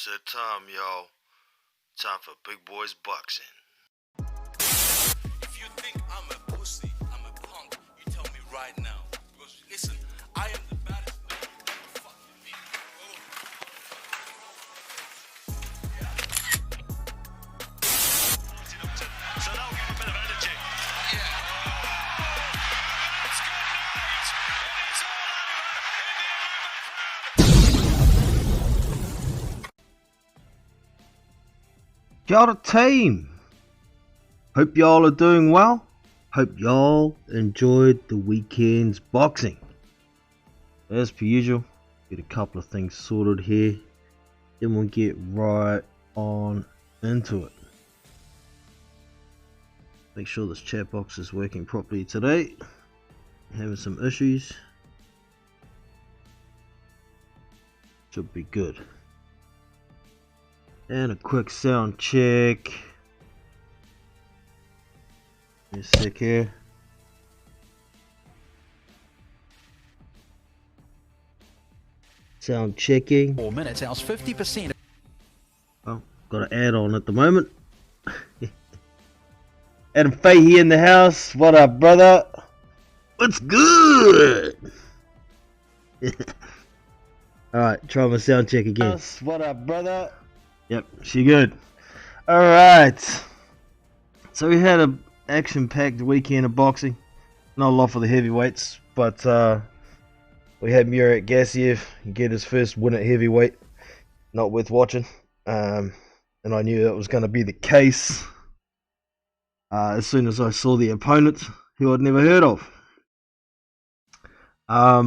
It's that time, y'all. Time for Big Boys Boxing. If you think I'm a pussy, I'm a punk, you tell me right now. Because listen, I am the baddest man. Fuck me. So that'll give a bit of energy. Yeah. It's good night. It is all over in the 11th round. Kia ora team! Hope y'all are doing well. Hope y'all enjoyed the weekend's boxing. As per usual, get a couple of things sorted here. Then we'll get right on into it. Make sure this chat box is working properly today. Having some issues. Should be good. And a quick sound check. Give me a sec here. Sound checking. 4 minutes, ours 50%. Oh, got an ad on at the moment. Adam Fahey in the house. What up, brother? What's good? Alright, try my sound check again. What up, brother? Yep, she good. Alright. So we had a action-packed weekend of boxing. Not a lot for the heavyweights, but we had Murat Gassiev get his first win at heavyweight. Not worth watching. And I knew that was going to be the case as soon as I saw the opponent, who I'd never heard of. But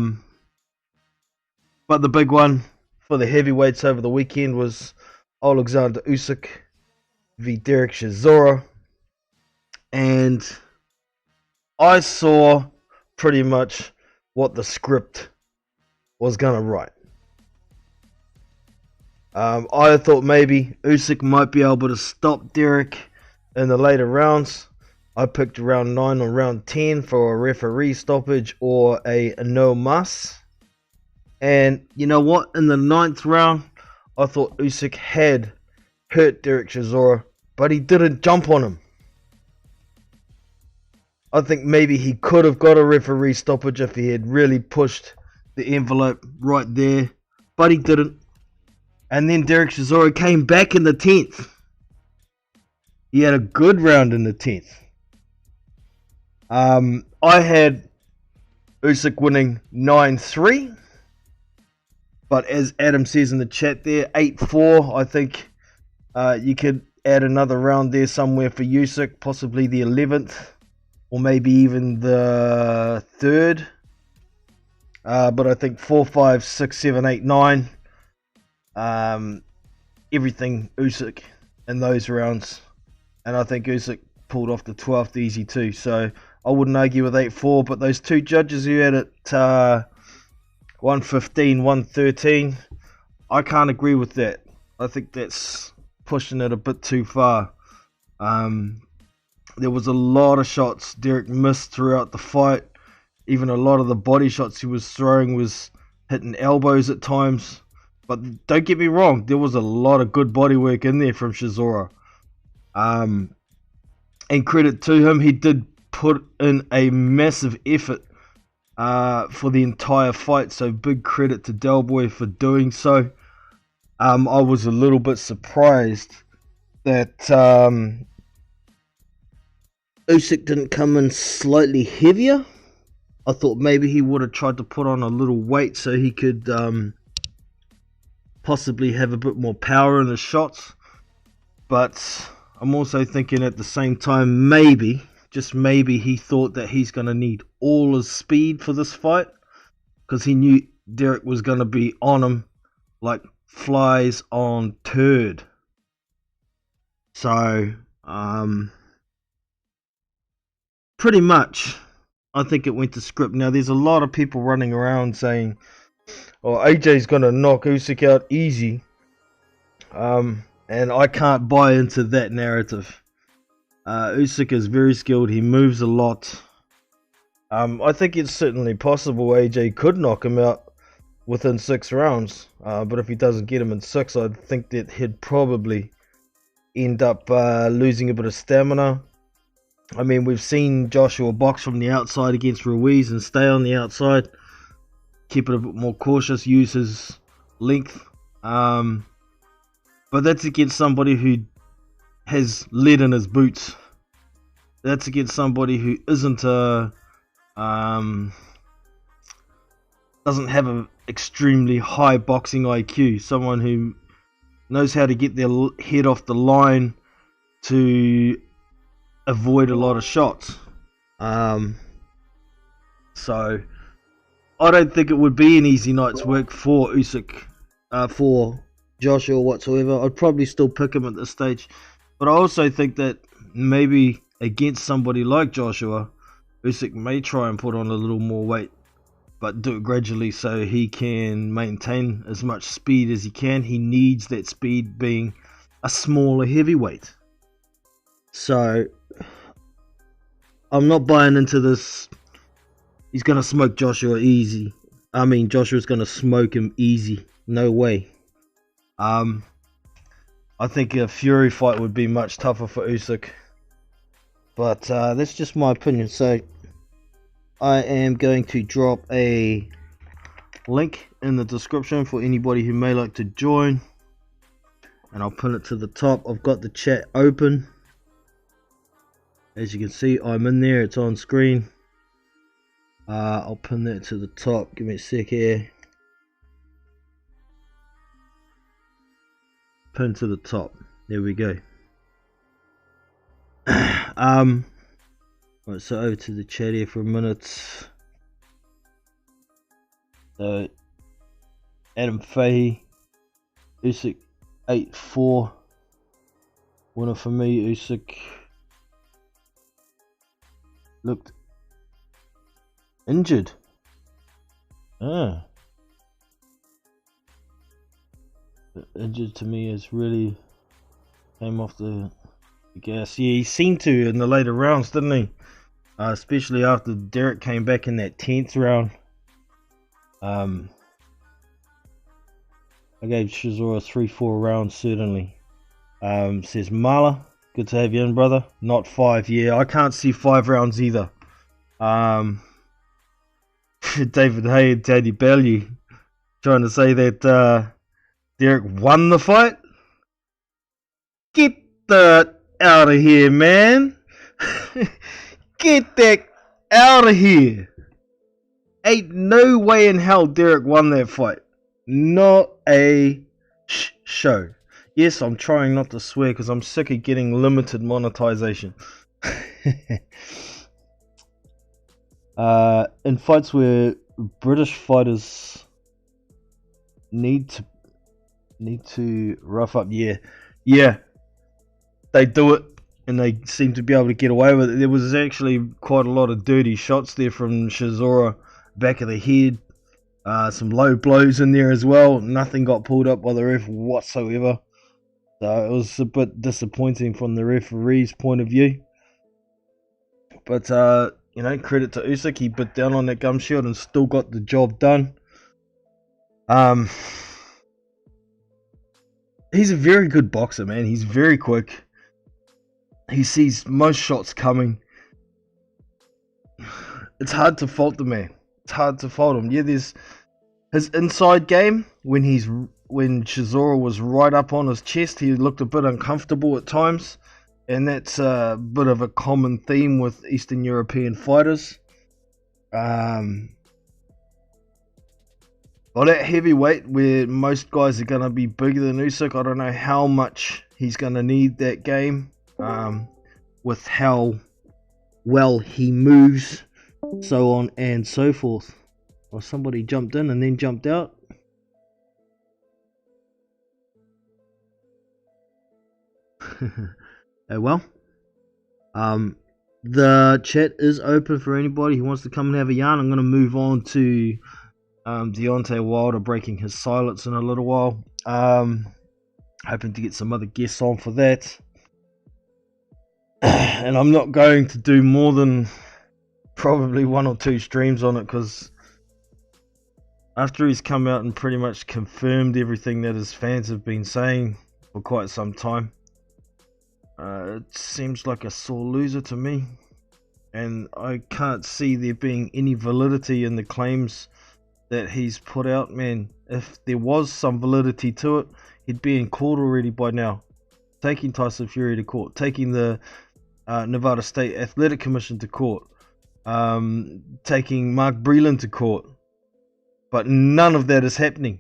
the big one for the heavyweights over the weekend was Alexander Usyk v Derek Chisora, and I saw pretty much what the script was gonna write. I thought maybe Usyk might be able to stop Derek in the later rounds. I picked round 9 or round 10 for a referee stoppage or a no muss. And you know what? In the 9th round, I thought Usyk had hurt Derek Chisora, but he didn't jump on him. I think maybe he could have got a referee stoppage if he had really pushed the envelope right there, but he didn't. And then Derek Chisora came back in the 10th. He had a good round in the 10th. I had Usyk winning 9-3. But as Adam says in the chat there, 8-4, I think you could add another round there somewhere for Usyk, possibly the 11th, or maybe even the 3rd. But I think 4, 5, 6, 7, 8, 9, everything Usyk in those rounds. And I think Usyk pulled off the 12th easy too. So I wouldn't argue with 8-4, but those two judges who had it 115, 113, I can't agree with that. I think that's pushing it a bit too far. There was a lot of shots Derek missed throughout the fight. Even a lot of the body shots he was throwing was hitting elbows at times. But don't get me wrong, there was a lot of good body work in there from Chisora. And credit to him, he did put in a massive effort for the entire fight, so big credit to Del Boy for doing so. I was a little bit surprised that Usyk didn't come in slightly heavier. I thought maybe he would have tried to put on a little weight so he could possibly have a bit more power in his shots. But I'm also thinking at the same time, maybe, just maybe, he thought that he's going to need all his speed for this fight, because he knew Derek was going to be on him like flies on turd. So, pretty much, I think it went to script. Now, there's a lot of people running around saying, oh, AJ's going to knock Usyk out easy. And I can't buy into that narrative. Usyk is very skilled. He moves a lot. I think it's certainly possible AJ could knock him out. within 6 rounds. But if he doesn't get him in 6, I think that he'd probably end up losing a bit of stamina. I mean, we've seen Joshua box from the outside against Ruiz and stay on the outside, keep it a bit more cautious, use his length. But that's against somebody who has lead in his boots. That's against somebody who isn't a doesn't have an extremely high boxing IQ. Someone who knows how to get their head off the line to avoid a lot of shots. So I don't think it would be an easy night's work for Usyk, for Joshua whatsoever. I'd probably still pick him at this stage, but I also think that maybe against somebody like Joshua, Usyk may try and put on a little more weight, but do it gradually so he can maintain as much speed as he can. He needs that speed being a smaller heavyweight. So I'm not buying into this. He's going to smoke Joshua easy. I mean, Joshua's going to smoke him easy. No way. I think a Fury fight would be much tougher for Usyk. But that's just my opinion. So I am going to drop a link in the description for anybody who may like to join. And I'll pin it to the top. I've got the chat open. As you can see, I'm in there. It's on screen. I'll pin that to the top. Give me a sec here. Pin to the top. There we go. Right, so over to the chat here for a minute. So Adam Fahey, Usyk 8-4. Winner for me. Usyk looked injured. Injured to me is really came off the gas. Yeah, he seemed to in the later rounds, didn't he? Especially after Derek came back in that 10th round. I gave Chisora 3-4 rounds, certainly. Says Marla, good to have you in, brother. Not 5. Yeah, I can't see 5 rounds either. David Hay and Teddy Bellew trying to say that Derek won the fight. Get that out of here, man. Get that out of here. Ain't no way in hell Derek won that fight. Not a show. Yes, I'm trying not to swear because I'm sick of getting limited monetization. In fights where British fighters need to rough up, yeah, they do it and they seem to be able to get away with it. There was actually quite a lot of dirty shots there from Chisora, back of the head, some low blows in there as well. Nothing got pulled up by the ref whatsoever, so it was a bit disappointing from the referee's point of view. But you know, credit to Usyk, he bit down on that gum shield and still got the job done. He's a very good boxer, man. He's very quick. He sees most shots coming. It's hard to fault the man. It's hard to fault him. Yeah, there's his inside game. When Chisora was right up on his chest, he looked a bit uncomfortable at times. And that's a bit of a common theme with Eastern European fighters. Well, at heavyweight, where most guys are going to be bigger than Usyk, I don't know how much he's going to need that game. With how well he moves, so on and so forth. Well, somebody jumped in and then jumped out. Oh well. The chat is open for anybody who wants to come and have a yarn. I'm going to move on to Deontay Wilder breaking his silence in a little while. Hoping to get some other guests on for that. And I'm not going to do more than probably 1 or 2 streams on it because after he's come out and pretty much confirmed everything that his fans have been saying for quite some time. It seems like a sore loser to me, and I can't see there being any validity in the claims that he's put out, man. If there was some validity to it, he'd be in court already by now, taking Tyson Fury to court, taking the Nevada State Athletic Commission to court, taking Mark Breland to court. But none of that is happening.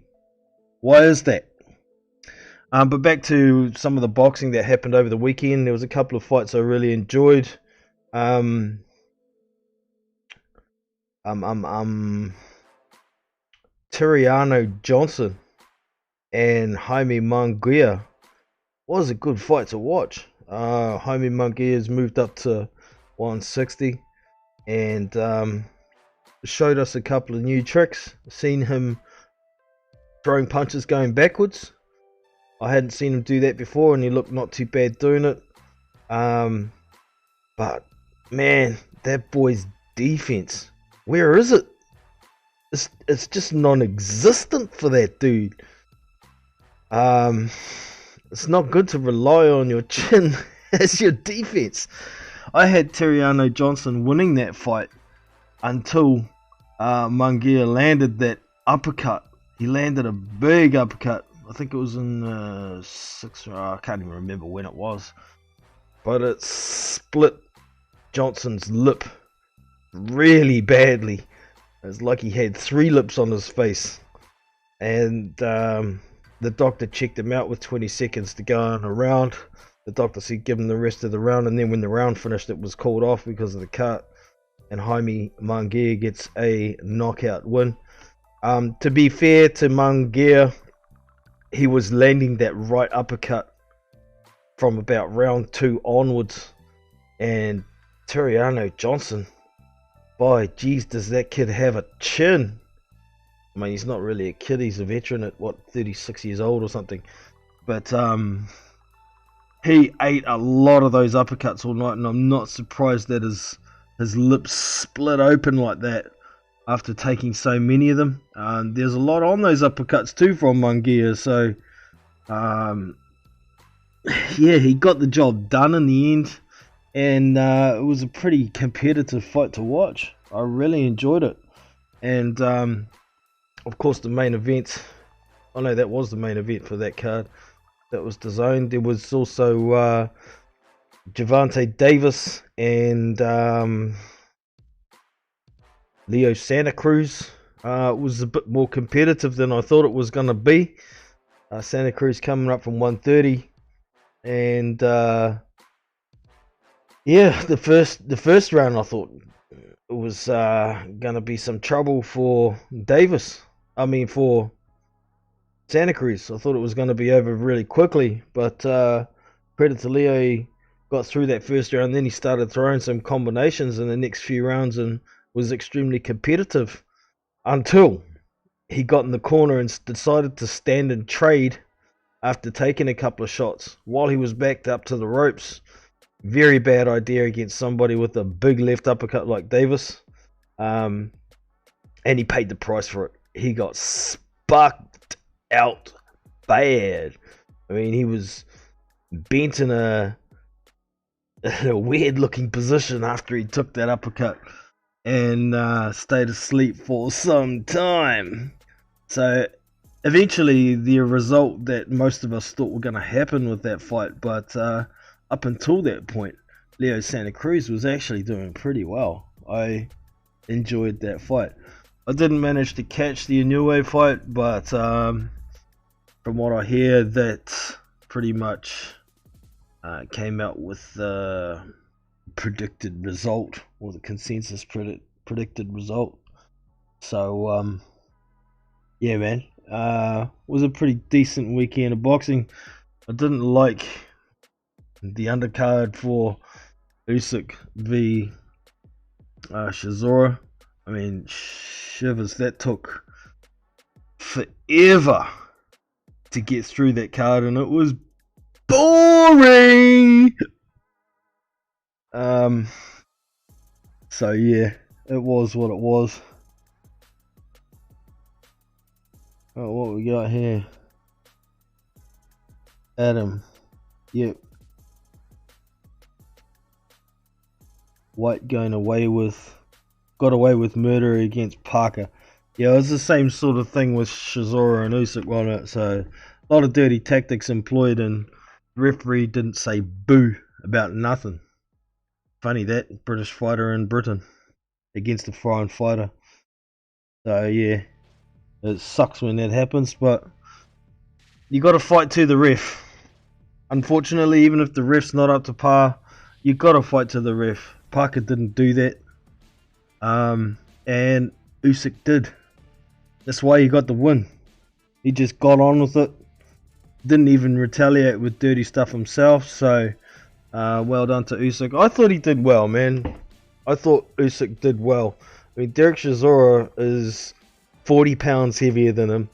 Why is that? But back to some of the boxing that happened over the weekend. There was a couple of fights I really enjoyed. Teriano Johnson and Jaime Munguia was a good fight to watch. Jaime Munguia has moved up to 160 and showed us a couple of new tricks. Seen him throwing punches going backwards. I hadn't seen him do that before, and he looked not too bad doing it. But man, that boy's defense, where is it? It's just non-existent for that dude. It's not good to rely on your chin as your defense. I had Teriano Johnson winning that fight until Munguia landed that uppercut. He landed a big uppercut. I think it was in 6. I can't even remember when it was, but it split Johnson's lip really badly. It's like he had 3 lips on his face, and the doctor checked him out with 20 seconds to go on a round. The doctor said give him the rest of the round, and then when the round finished, it was called off because of the cut, and Jaime Munguia gets a knockout win. To be fair to Munguia, he was landing that right uppercut from about round 2 onwards, and Teriano Johnson, by geez, does that kid have a chin? I mean, he's not really a kid, he's a veteran at what, 36 years old or something, but he ate a lot of those uppercuts all night, and I'm not surprised that his lips split open like that after taking so many of them. There's a lot on those uppercuts too from Munguia, so yeah, he got the job done in the end, and it was a pretty competitive fight to watch. I really enjoyed it, and of course the main event, I know that was the main event for that card, that was DAZN. There was also Gervonta Davis and Leo Santa Cruz. It was a bit more competitive than I thought it was going to be. Santa Cruz coming up from 130, and yeah, the first round I thought it was going to be some trouble for Davis. I mean for Santa Cruz. I thought it was going to be over really quickly, but credit to Leo, he got through that first round, then he started throwing some combinations in the next few rounds and was extremely competitive until he got in the corner and decided to stand and trade after taking a couple of shots while he was backed up to the ropes. Very bad idea against somebody with a big left uppercut like Davis, and he paid the price for it. He got sparked out bad. I mean, he was bent in a weird looking position after he took that uppercut, and stayed asleep for some time. So eventually the result that most of us thought were going to happen with that fight, but up until that point, Leo Santa Cruz was actually doing pretty well. I enjoyed that fight. I didn't manage to catch the Inoue fight, but from what I hear, that pretty much came out with the predicted result, or the consensus predicted result. So yeah, man, was a pretty decent weekend of boxing. I didn't like the undercard for Usyk v Chisora. I mean, shivers, that took forever to get through that card, and it was boring. So yeah, it was what it was. Oh, what we got here? Adam. Yep. White got away with murder against Parker. Yeah, it was the same sort of thing with Chisora and Usyk, wasn't it? So a lot of dirty tactics employed, and the referee didn't say boo about nothing. Funny that, British fighter in Britain against a foreign fighter. So yeah, it sucks when that happens, but you got to fight to the ref. Unfortunately, even if the ref's not up to par, you got to fight to the ref. Parker didn't do that, and Usyk did. That's why he got the win. He just got on with it. Didn't even retaliate with dirty stuff himself. So, well done to Usyk. I thought he did well, man. I thought Usyk did well. I mean, Derek Chisora is 40 pounds heavier than him.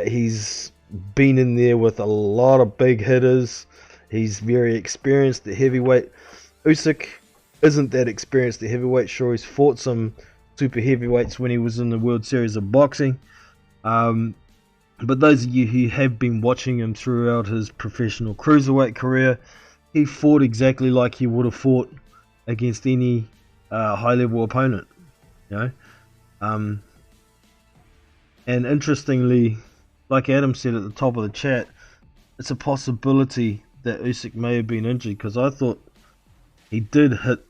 He's been in there with a lot of big hitters. He's very experienced at heavyweight. Usyk isn't that experienced at heavyweight. Sure, he's fought some super heavyweights when he was in the World Series of Boxing. But those of you who have been watching him throughout his professional cruiserweight career, he fought exactly like he would have fought against any high-level opponent. You know, and interestingly, like Adam said at the top of the chat, it's a possibility that Usyk may have been injured, because I thought he did hurt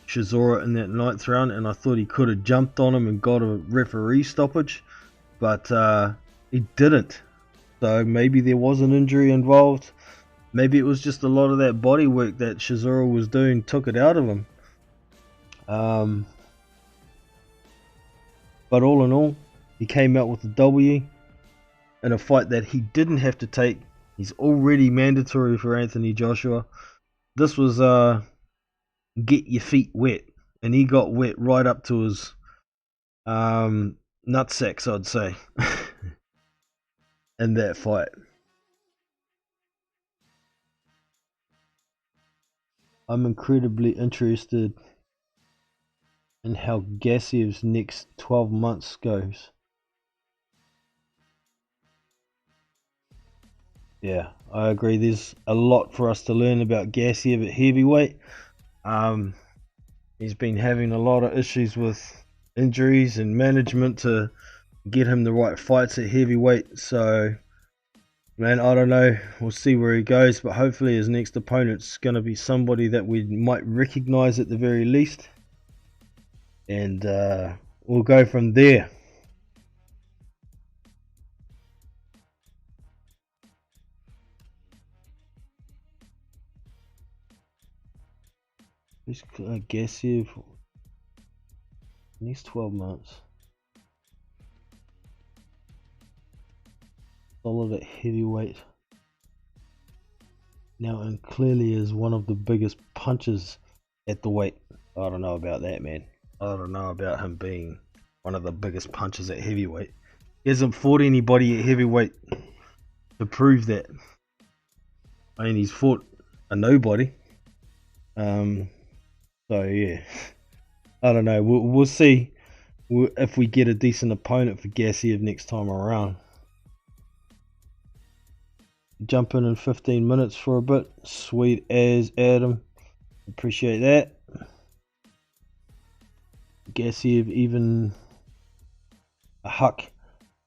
Chisora in that 9th round, and I thought he could have jumped on him and got a referee stoppage, but he didn't. So maybe there was an injury involved. Maybe it was just a lot of that body work that Chisora was doing took it out of him. But all in all, he came out with a W in a fight that he didn't have to take. He's already mandatory for Anthony Joshua. This was get your feet wet, and he got wet right up to his nutsacks, I'd say, in that fight. I'm incredibly interested in how Gassiev's next 12 months goes. Yeah, I agree. There's a lot for us to learn about Gassiev at heavyweight. He's been having a lot of issues with injuries and management to get him the right fights at heavyweight. So, man, I don't know. We'll see where he goes, but hopefully his next opponent's going to be somebody that we might recognize at the very least. And we'll go from there. Who's Gassiev? Next 12 months. Solid at heavyweight. Now, and clearly is one of the biggest punches at the weight. I don't know about that, man. I don't know about him being one of the biggest punches at heavyweight. He hasn't fought anybody at heavyweight to prove that. I mean, he's fought a nobody. So yeah, I don't know. We'll see if we get a decent opponent for Gassiev next time around. Jump in 15 minutes for a bit. Sweet as Adam. Appreciate that. Gassiev even a huck.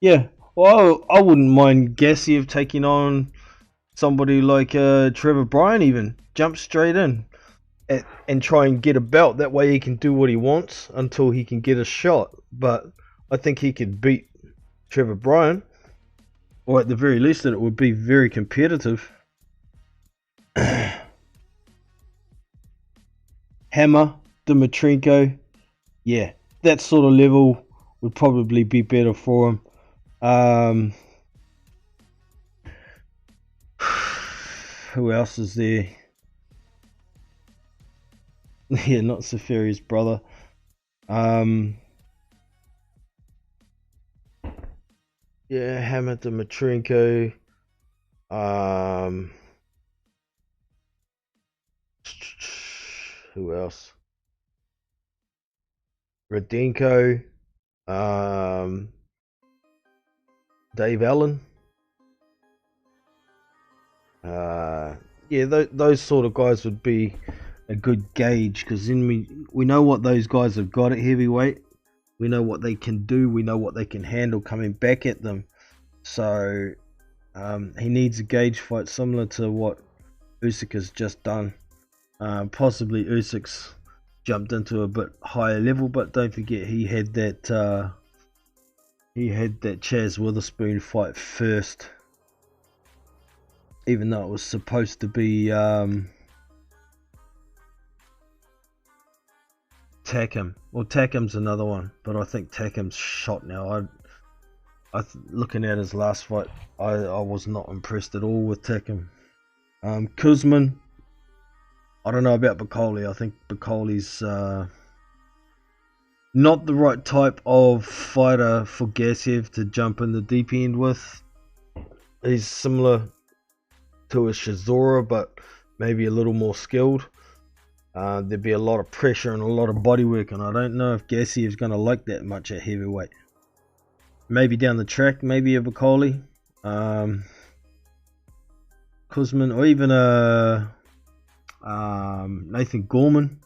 Yeah, well, I wouldn't mind Gassiev taking on somebody like Trevor Bryan even. Jump straight in and try and get a belt. That way he can do what he wants until he can get a shot. But I think he could beat Trevor Bryan. Or at the very least that it would be very competitive. Hammer, Dmytrenko. Yeah, that sort of level would probably be better for him. Who else is there? Yeah, not Safari's brother. Yeah, Hammer Dmytrenko. Who else? Radenko. Dave Allen. Yeah, those sort of guys would be a good gauge, because then we know what those guys have got at heavyweight. We know what they can do. We know what they can handle coming back at them. So he needs a gauge fight similar to what Usyk has just done. Possibly Usyk's jumped into a bit higher level, but don't forget he had that Chaz Witherspoon fight first, even though it was supposed to be Takam. Well, Takam's another one, but I think Takam's shot now. Looking at his last fight, I was not impressed at all with Takam. Kuzman, I don't know about Bakoli. I think Bakoli's not the right type of fighter for Gassiev to jump in the deep end with. He's similar to a Chisora, but maybe a little more skilled. There'd be a lot of pressure and a lot of body work, and I don't know if Gassiev's going to like that much at heavyweight. Maybe down the track, maybe a Bakoli, Kuzman, or even a Nathan Gorman.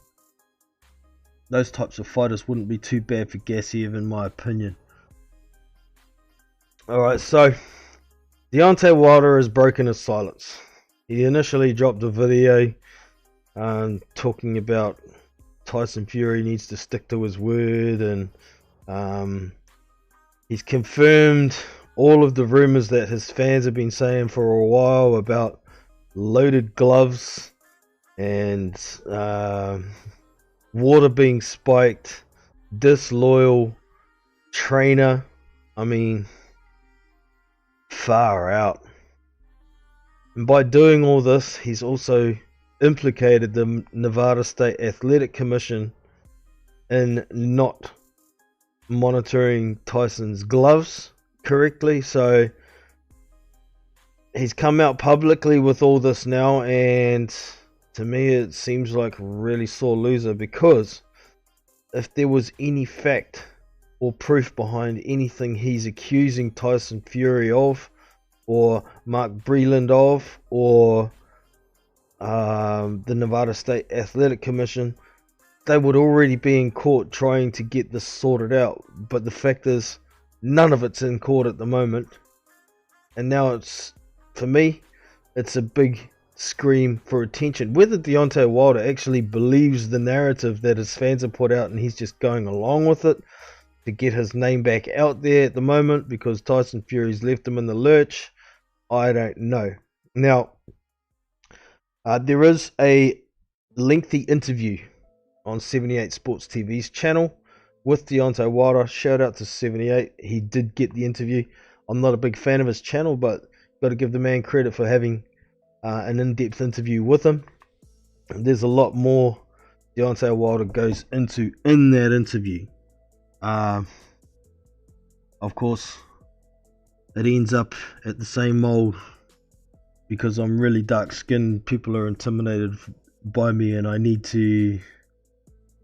Those types of fighters wouldn't be too bad for Gassiev, in my opinion. Alright, so Deontay Wilder has broken his silence. He initially dropped a video talking about Tyson Fury needs to stick to his word, and he's confirmed all of the rumors that his fans have been saying for a while about loaded gloves and water being spiked, disloyal trainer. I mean, far out. And by doing all this, he's also implicated the Nevada State Athletic Commission in not monitoring Tyson's gloves correctly. So he's come out publicly with all this now, and to me it seems like a really sore loser, because if there was any fact or proof behind anything he's accusing Tyson Fury of, or Mark Breland of, or the Nevada State Athletic Commission, they would already be in court trying to get this sorted out. But the fact is, none of it's in court at the moment, and now it's, for me, it's a big scream for attention. Whether Deontay Wilder actually believes the narrative that his fans have put out and he's just going along with it to get his name back out there at the moment because Tyson Fury's left him in the lurch, I don't know. Now, there is a lengthy interview on 78 Sports TV's channel with Deontay Wilder. Shout out to 78. He did get the interview. I'm not a big fan of his channel, but got to give the man credit for having an in-depth interview with him. There's a lot more Deontay Wilder goes into in that interview. Of course, it ends up at the same mold. Because I'm really dark-skinned, people are intimidated by me, and I need to.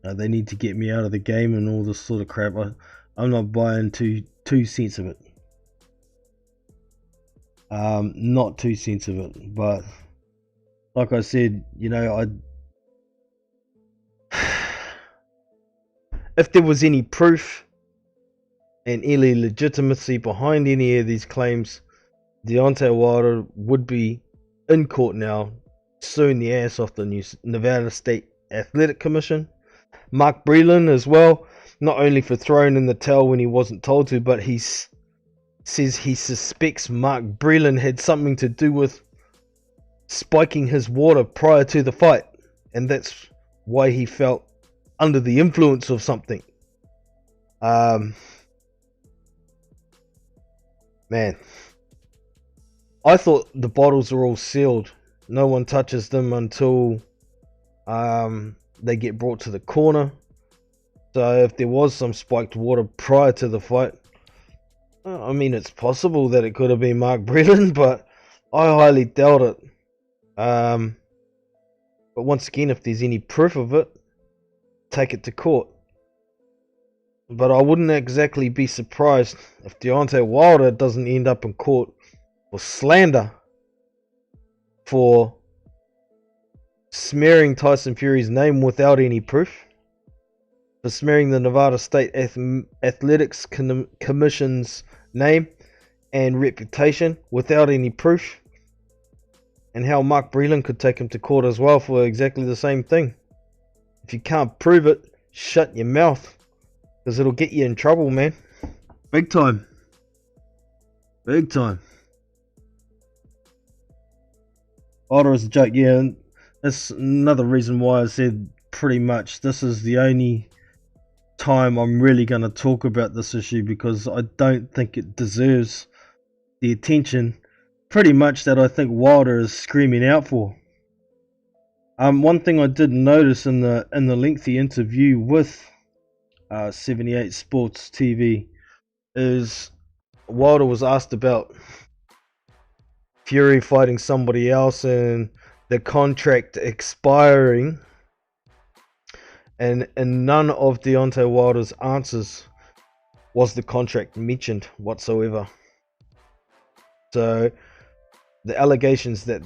They need to get me out of the game and all this sort of crap. I'm not buying 2 cents of it. Not 2 cents of it, but like I said, you know, if there was any proof and any legitimacy behind any of these claims, Deontay Wilder would be in court now, suing the ass off the Nevada State Athletic Commission. Mark Breland as well, not only for throwing in the towel when he wasn't told to, but he says he suspects Mark Breland had something to do with spiking his water prior to the fight, and that's why he felt under the influence of something. Man, I thought the bottles are all sealed. No one touches them until they get brought to the corner. So if there was some spiked water prior to the fight, I mean, it's possible that it could have been Mark Breland, but I highly doubt it. But once again, if there's any proof of it, take it to court. but I wouldn't exactly be surprised if Deontay Wilder doesn't end up in court for slander for smearing Tyson Fury's name without any proof, for smearing the Nevada State Athletics Commission's name and reputation without any proof, and how Mark Breland could take him to court as well for exactly the same thing. If you can't prove it, shut your mouth, because it'll get you in trouble, man. Big time. Big time. Wilder is a joke, yeah, and that's another reason why I said pretty much this is the only time I'm really going to talk about this issue, because I don't think it deserves the attention pretty much that I think Wilder is screaming out for. One thing I did notice in the lengthy interview with 78 Sports TV is Wilder was asked about Fury fighting somebody else and the contract expiring, and in none of Deontay Wilder's answers was the contract mentioned whatsoever. So the allegations that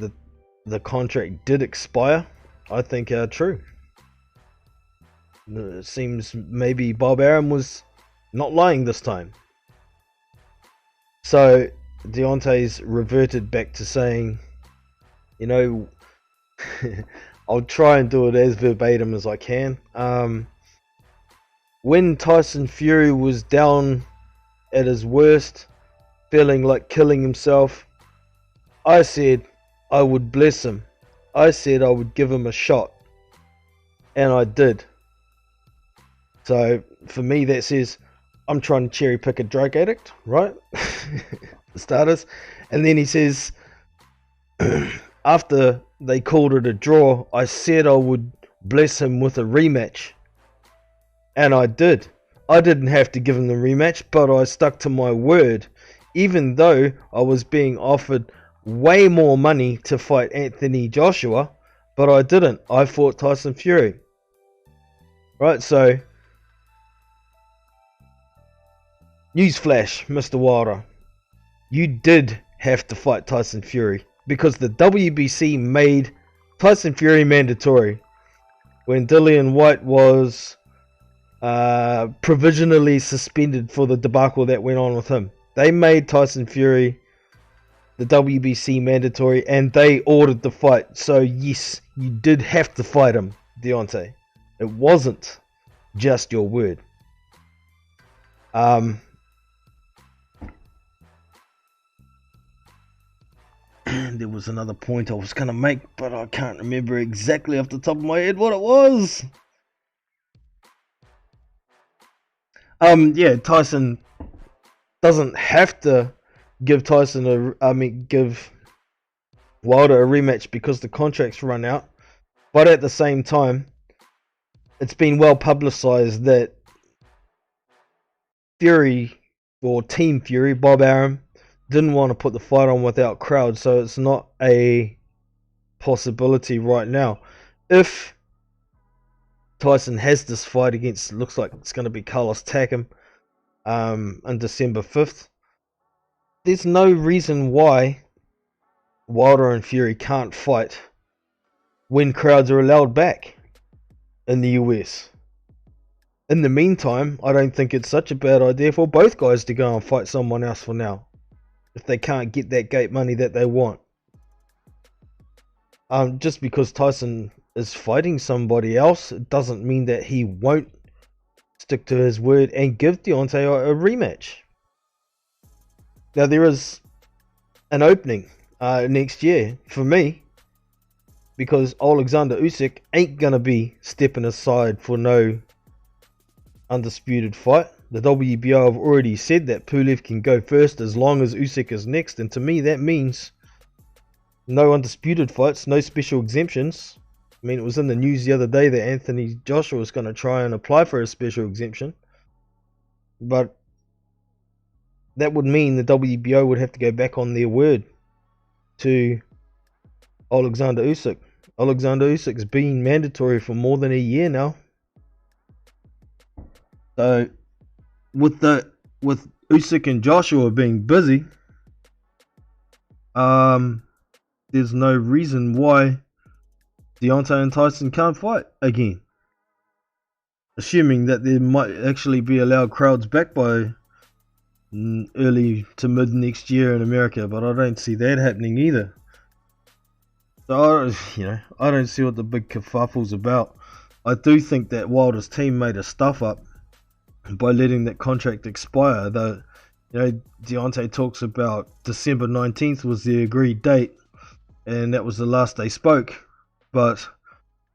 the contract did expire, I think, are true. It seems maybe Bob Arum was not lying this time. So Deontay's reverted back to saying, you know, I'll try and do it as verbatim as I can. When Tyson Fury was down at his worst, feeling like killing himself, I said I would bless him. I said I would give him a shot. And I did. So for me that says I'm trying to cherry pick a drug addict, right? For starters. And then he says, after they called it a draw, I said I would bless him with a rematch. And I did. I didn't have to give him the rematch, but I stuck to my word. Even though I was being offered way more money to fight Anthony Joshua, but I didn't. I fought Tyson Fury. Right, so newsflash, Mr. Wilder. You did have to fight Tyson Fury because the WBC made Tyson Fury mandatory when Dillian White was provisionally suspended for the debacle that went on with him. They made Tyson Fury the WBC mandatory and they ordered the fight. So yes, you did have to fight him, Deontay. It wasn't just your word. There was another point I was going to make, but I can't remember exactly off the top of my head what it was. Yeah, Tyson doesn't have to give Wilder a rematch because the contract's run out. But at the same time, it's been well publicized that Fury, or Team Fury, Bob Arum, didn't want to put the fight on without crowd, so it's not a possibility right now. If Tyson has this fight against, looks like it's going to be Carlos Takam on December 5th, there's no reason why Wilder and Fury can't fight when crowds are allowed back in the US. In the meantime, I don't think it's such a bad idea for both guys to go and fight someone else for now, if they can't get that gate money that they want. Just because Tyson is fighting somebody else, it doesn't mean that he won't stick to his word and give Deontay a rematch. Now there is an opening next year for me, because Alexander Usyk ain't gonna be stepping aside for no undisputed fight. The WBO have already said that Pulev can go first as long as Usyk is next, and to me that means no undisputed fights, no special exemptions. I mean, it was in the news the other day that Anthony Joshua was going to try and apply for a special exemption, but that would mean the WBO would have to go back on their word to Alexander Usyk. Alexander Usyk's been mandatory for more than a year now. So with Usyk and Joshua being busy, there's no reason why Deontay and Tyson can't fight again. Assuming that there might actually be allowed crowds back by early to mid next year in America, but I don't see that happening either. So I don't see what the big kerfuffle's about. I do think that Wilder's team made a stuff up by letting that contract expire. Though, Deontay talks about December 19th was the agreed date, and that was the last they spoke. But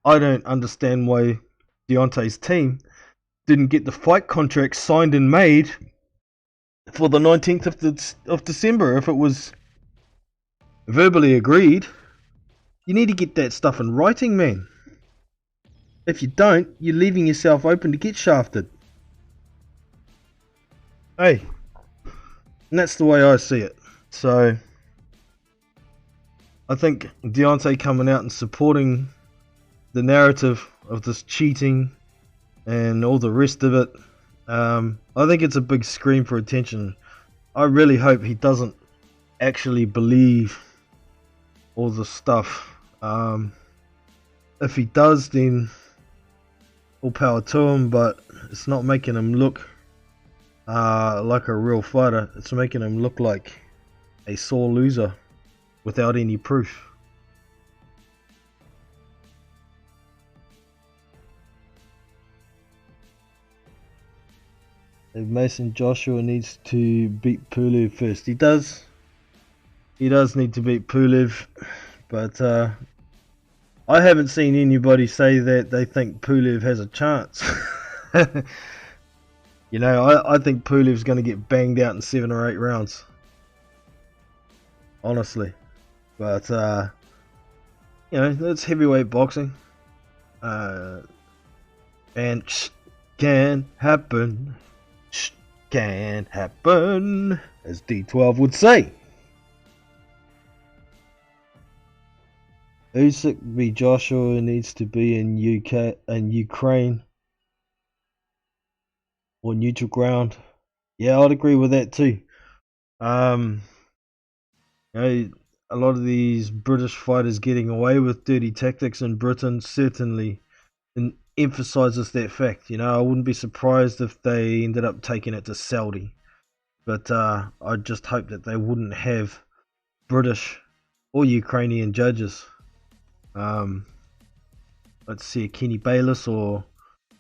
I don't understand why Deontay's team didn't get the fight contract signed and made for the 19th of December. If it was verbally agreed, you need to get that stuff in writing, man. If you don't, you're leaving yourself open to get shafted. Hey, and that's the way I see it. So I think Deontay coming out and supporting the narrative of this cheating and all the rest of it, I think it's a big scream for attention. I really hope he doesn't actually believe all the stuff. If he does, then all power to him, but it's not making him look like a real fighter. It's making him look like a sore loser without any proof. If Mason Joshua needs to beat Pulev first, he does. He does need to beat Pulev, but I haven't seen anybody say that they think Pulev has a chance. I think Pulev's going to get banged out in 7 or 8 rounds. Honestly. But, it's heavyweight boxing. And can happen. Can happen, as D12 would say. Usyk v Joshua needs to be in UK and Ukraine or neutral ground. Yeah, I'd agree with that too. A lot of these British fighters getting away with dirty tactics in Britain certainly emphasizes that fact. I wouldn't be surprised if they ended up taking it to Saudi, but I just hope that they wouldn't have British or Ukrainian judges. Let's see, Kenny Bayless or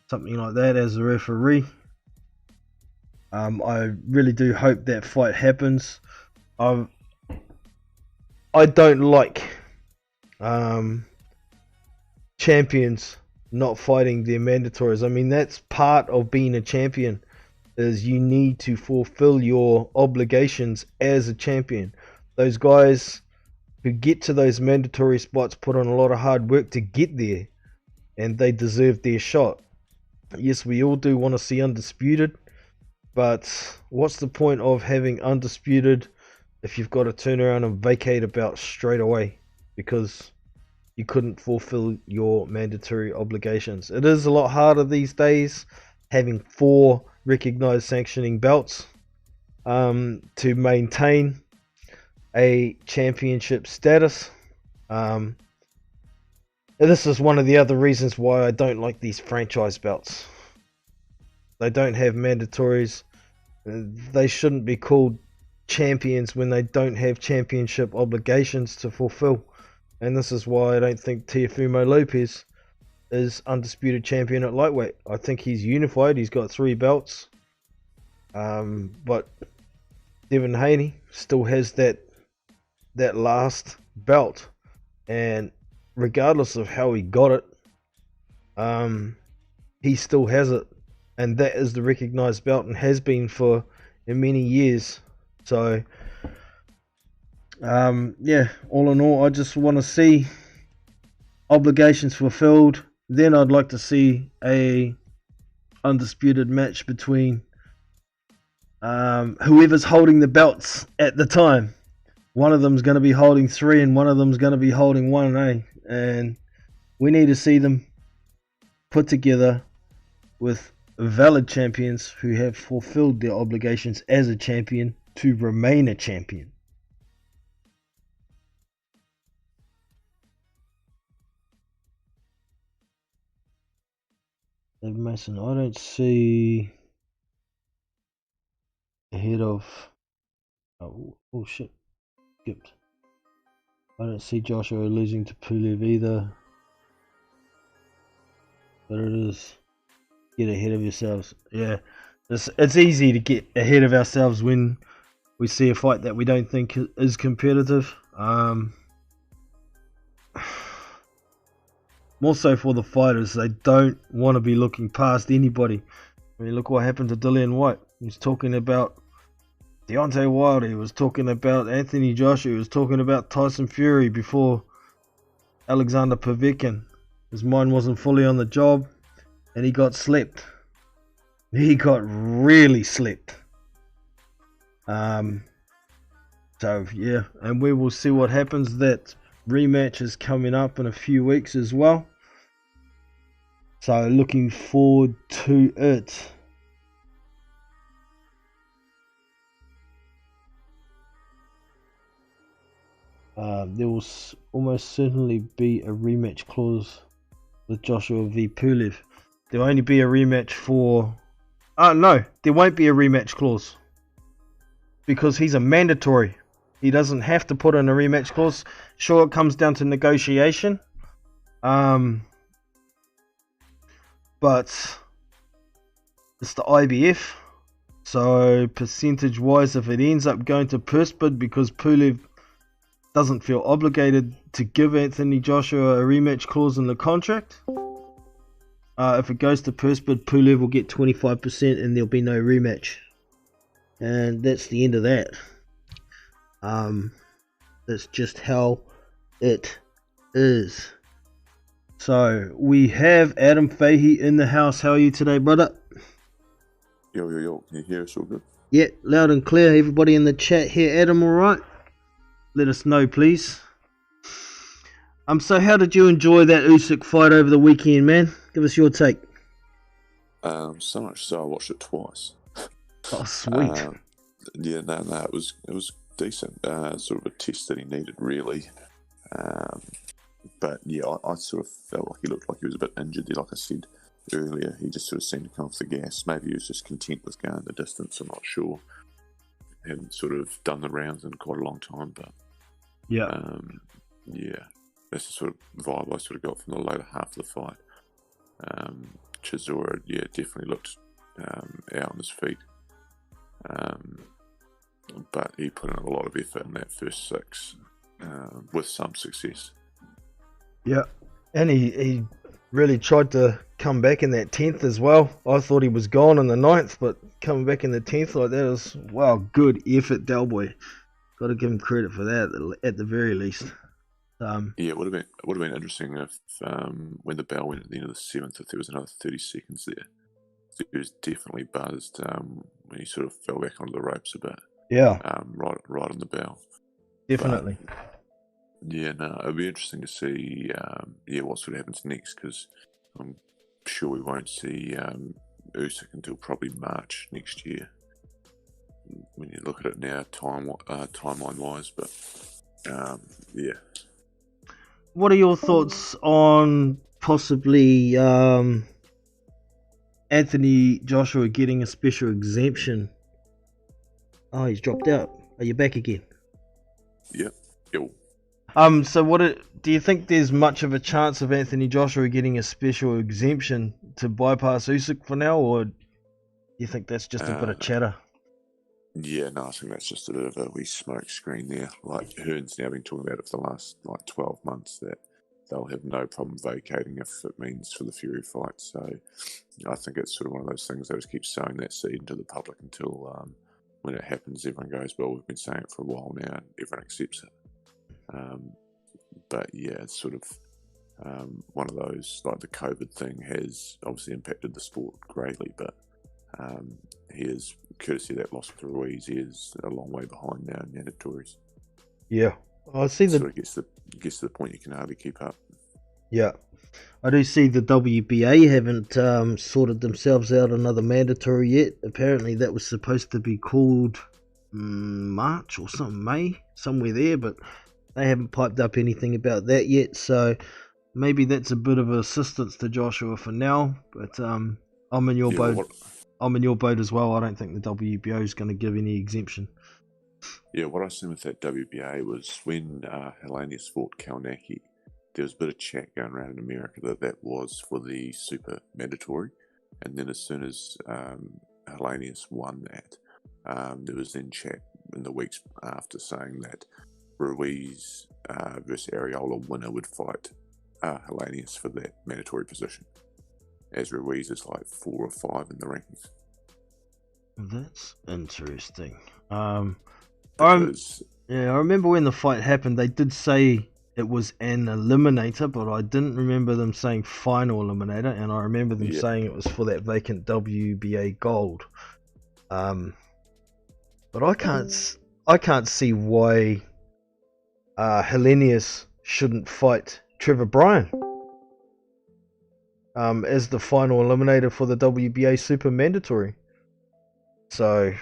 something like that as a referee. I really do hope that fight happens. I don't like champions not fighting their mandatories. I mean, that's part of being a champion, is you need to fulfill your obligations as a champion. Those guys who get to those mandatory spots put on a lot of hard work to get there, and they deserve their shot. Yes, we all do want to see undisputed, but what's the point of having undisputed if you've got to turn around and vacate a bout straight away because you couldn't fulfill your mandatory obligations? It is a lot harder these days having 4 recognized sanctioning belts to maintain a championship status. This is one of the other reasons why I don't like these franchise belts. They don't have mandatories. They shouldn't be called champions when they don't have championship obligations to fulfill. And this is why I don't think Teofimo Lopez is undisputed champion at lightweight. I think he's unified. He's got 3 belts. But Devin Haney still has that last belt. And regardless of how he got it, he still has it. And that is the recognized belt and has been for many years. So, yeah, all in all, I just want to see obligations fulfilled. Then I'd like to see a undisputed match between whoever's holding the belts at the time. One of them's going to be holding 3 and one of them's going to be holding 1, and we need to see them put together with valid champions who have fulfilled their obligations as a champion to remain a champion. David Mason, I don't see ahead of... Oh shit, skipped. I don't see Joshua losing to Pulev either. But it is... Get ahead of yourselves. Yeah, it's easy to get ahead of ourselves when we see a fight that we don't think is competitive. More so for the fighters, they don't want to be looking past anybody. I mean, look what happened to Dillian White. He's talking about Deontay Wilder. He was talking about Anthony Joshua. He was talking about Tyson Fury before Alexander Povetkin. His mind wasn't fully on the job. And he got slept. He got really slept. So yeah, and we will see what happens. That rematch is coming up in a few weeks as well. So looking forward to it. There will almost certainly be a rematch clause with Joshua v Pulev. There will only be a rematch for... no, there won't be a rematch clause. Because he's a mandatory. He doesn't have to put in a rematch clause. Sure, it comes down to negotiation. But it's the IBF. So, percentage-wise, if it ends up going to purse bid because Pulev doesn't feel obligated to give Anthony Joshua a rematch clause in the contract... if it goes to purse bid, Pulev will get 25% and there'll be no rematch. And that's the end of that. That's just how it is. So, we have Adam Fahey in the house. How are you today, brother? Yo. Can you hear us all good? Yeah, loud and clear. Everybody in the chat here. Adam, alright? Let us know, please. So how did you enjoy that Usyk fight over the weekend, man? Give us your take. So much so I watched it twice. Oh, sweet. Yeah, no, it was decent. Sort of a test that he needed, really. But yeah, I sort of felt like he looked like he was a bit injured. Like I said earlier, he just sort of seemed to come off the gas. Maybe he was just content with going the distance. I'm not sure. Hadn't sort of done the rounds in quite a long time, but yeah. Yeah. That's the sort of vibe I sort of got from the later half of the fight. Chisora, yeah, definitely looked out on his feet. But he put in a lot of effort in that first 6 with some success. Yeah, and he really tried to come back in that 10th as well. I thought he was gone in the 9th, but coming back in the 10th like that was, wow, good effort, Delboy. Got to give him credit for that at the very least. Yeah, it would have been interesting if when the bell went at the end of the 7th, if there was another 30 seconds there. He was definitely buzzed when he sort of fell back onto the ropes a bit. Yeah. Right on the bell. Definitely. But, yeah, no, it'll be interesting to see what sort of happens next, because I'm sure we won't see Usyk until probably March next year. When you look at it now, timeline-wise, but yeah. What are your thoughts on possibly Anthony Joshua getting a special exemption? Oh, he's dropped out. Are you back again? Yep. Yo. So do you think there's much of a chance of Anthony Joshua getting a special exemption to bypass Usyk for now, or do you think that's just a bit of chatter? Yeah, no, I think that's just a bit of a wee smoke screen there. Like, Hearn's now been talking about it for the last 12 months, that they'll have no problem vacating if it means for the Fury fight. So I think it's sort of one of those things that just keep sowing that seed into the public until when it happens, everyone goes, well, we've been saying it for a while now, and everyone accepts it. But yeah, it's sort of one of those, like the COVID thing has obviously impacted the sport greatly, but he is, courtesy of that loss with Ruiz, he is a long way behind now in mandatories. Yeah, I see that. Sort of gets to the point you can hardly keep up. Yeah, I do see the WBA haven't sorted themselves out another mandatory yet. Apparently that was supposed to be called March or something, May, somewhere there, but they haven't piped up anything about that yet, so maybe that's a bit of assistance to Joshua for now, but I'm in your boat. I'm in your boat as well. I don't think the WBO is going to give any exemption. Yeah, what I seen with that WBA was when Helenius fought Kalnacki, there was a bit of chat going around in America that was for the super mandatory, and then as soon as Helenius won that, there was then chat in the weeks after saying that Ruiz versus Areola winner would fight Helenius for that mandatory position, as Ruiz is like 4 or 5 in the rankings. That's interesting. I remember when the fight happened, they did say it was an eliminator, but I didn't remember them saying final eliminator, and I remember them saying it was for that vacant WBA gold. But I can't see why Helenius shouldn't fight Trevor Bryan as the final eliminator for the WBA Super Mandatory. So,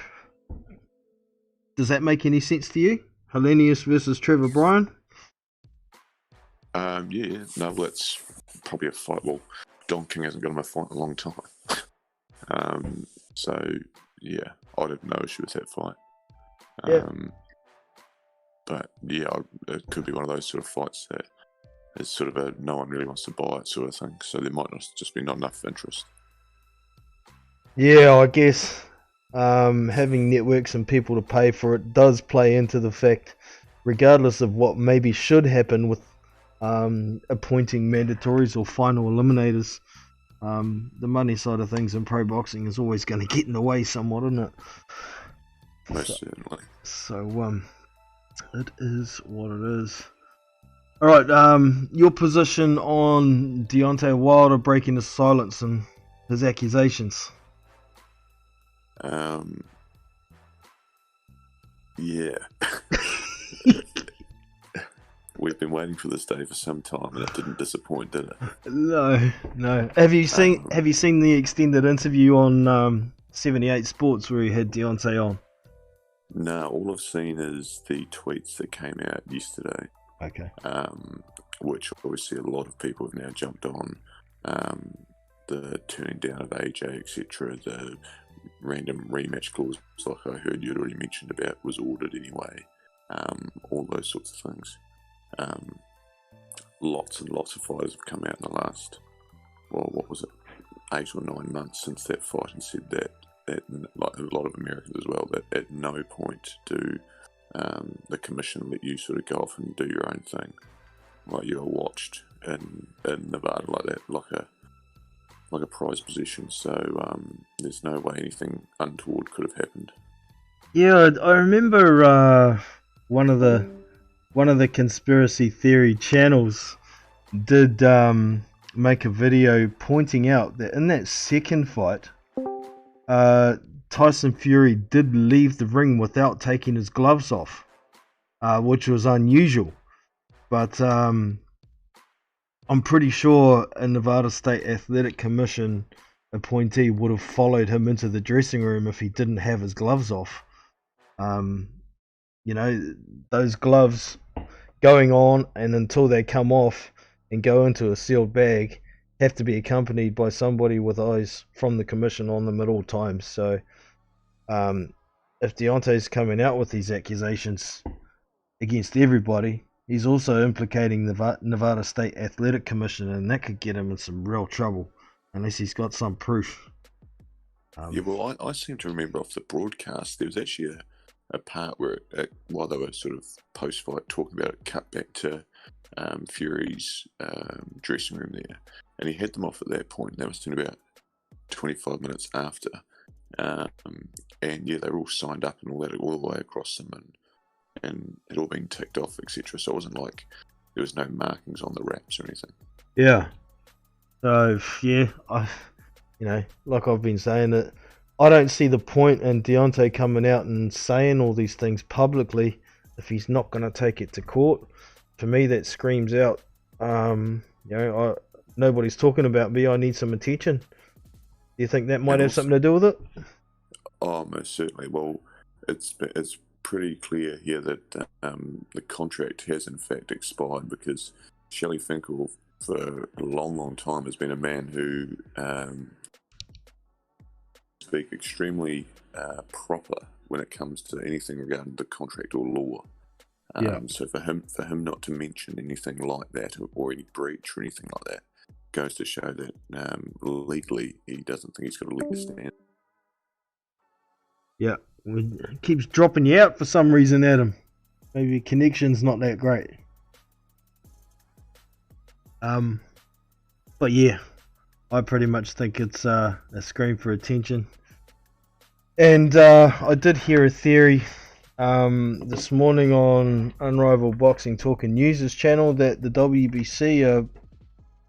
does that make any sense to you? Helenius versus Trevor Bryan? No, that's probably a fight. Well, Don King hasn't got him a fight in a long time. So, yeah, I'd have no issue with that fight. But, yeah, it could be one of those sort of fights that is sort of a no one really wants to buy it sort of thing. So there might just be not enough interest. Yeah, I guess having networks and people to pay for it does play into the fact, regardless of what maybe should happen with appointing mandatories or final eliminators, the money side of things in pro boxing is always going to get in the way somewhat, isn't it? Most certainly. So, it is what it is. Alright, your position on Deontay Wilder breaking his silence and his accusations. Yeah. We've been waiting for this day for some time, and it didn't disappoint, did it? No. Have you seen the extended interview on 78 Sports where he had Deontay on? No, all I've seen is the tweets that came out yesterday. Okay. Which obviously a lot of people have now jumped on. The turning down of AJ, etc. The random rematch clause, like I heard you'd already mentioned about, was ordered anyway. All those sorts of things. Lots and lots of fighters have come out in the last, 8 or 9 months since that fight, and said that like a lot of Americans as well, that at no point do the commission let you sort of go off and do your own thing, like you're watched in Nevada like that, like a prize possession. So there's no way anything untoward could have happened. Yeah, I remember one of the conspiracy theory channels did make a video pointing out that in that second fight, Tyson Fury did leave the ring without taking his gloves off, which was unusual. But I'm pretty sure a Nevada State Athletic Commission appointee would have followed him into the dressing room if he didn't have his gloves off. Those gloves going on and until they come off and go into a sealed bag have to be accompanied by somebody with eyes from the commission on them at all times. So if Deontay's coming out with these accusations against everybody, he's also implicating the Nevada State Athletic Commission, and that could get him in some real trouble unless he's got some proof. I seem to remember off the broadcast there was actually a part where while they were sort of post-fight talking about it, cut back to Fury's dressing room there, and he had them off at that point. That was about 25 minutes after, and yeah, they were all signed up and all that, all the way across them, and it all been ticked off, etc. So it wasn't like there was no markings on the wraps or anything. Yeah. So yeah, like I've been saying, that I don't see the point in Deontay coming out and saying all these things publicly if he's not going to take it to court. For me, that screams out, nobody's talking about me. I need some attention. Do you think that might And have also- something to do with it? Oh, most certainly. Well, it's pretty clear here that the contract has in fact expired, because Shelley Finkel for a long time has been a man who speak extremely proper when it comes to anything regarding the contract or law. Yeah. So for him not to mention anything like that, or any breach or anything like that, goes to show that legally he doesn't think he's got a legal stand. Yeah. It keeps dropping you out for some reason, Adam. Maybe connection's not that great. But yeah, I pretty much think it's a scream for attention. And I did hear a theory this morning on Unrivaled Boxing Talk and News' channel that the WBC are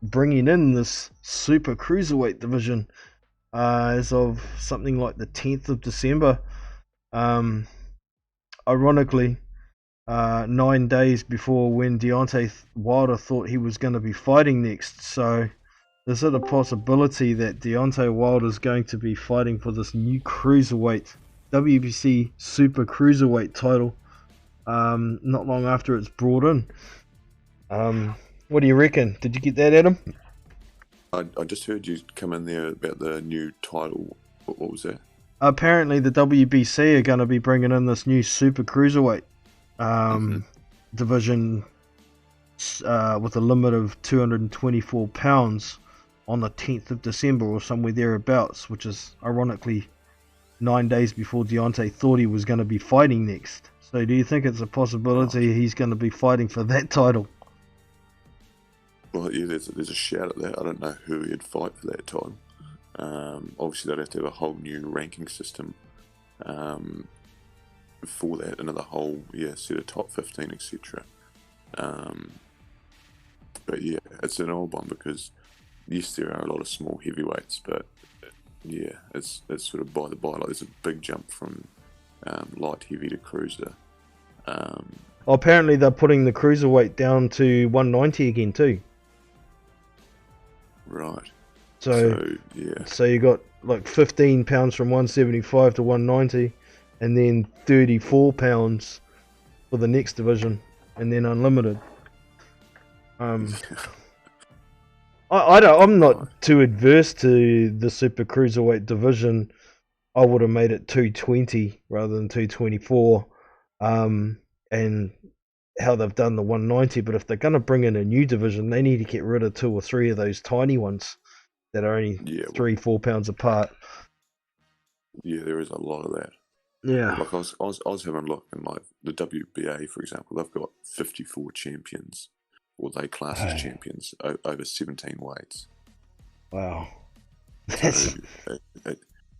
bringing in this super cruiserweight division as of something like the 10th of December. Ironically, 9 days before when Deontay Wilder thought he was going to be fighting next. So is it a possibility that Deontay Wilder is going to be fighting for this new cruiserweight, WBC Super Cruiserweight title, not long after it's brought in? What do you reckon? Did you get that, Adam? I just heard you come in there about the new title. What was that? Apparently the WBC are going to be bringing in this new Super Cruiserweight division with a limit of 224 pounds on the 10th of December or somewhere thereabouts, which is ironically 9 days before Deontay thought he was going to be fighting next. So do you think it's a possibility he's going to be fighting for that title? Well, yeah, there's a shout at that. I don't know who he'd fight for that title. Obviously, they'd have to have a whole new ranking system for that, another whole set of top 15, etc. But yeah, it's an old one because yes, there are a lot of small heavyweights, but yeah, it's sort of by the by. Like, there's a big jump from light heavy to cruiser. Apparently, they're putting the cruiserweight down to 190 again too. Right. So yeah. So you got like 15 pounds from 175 to 190, and then 34 pounds for the next division, and then unlimited. I'm not too adverse to the super cruiserweight division. I would have made it 220 rather than 224, and how they've done the 190. But if they're going to bring in a new division, they need to get rid of 2 or 3 of those tiny ones that are only 3-4 pounds apart. Yeah, there is a lot of that. Yeah. Like I was having a look, and like the WBA, for example, they've got 54 champions, or they class as champions over 17 weights. Wow. So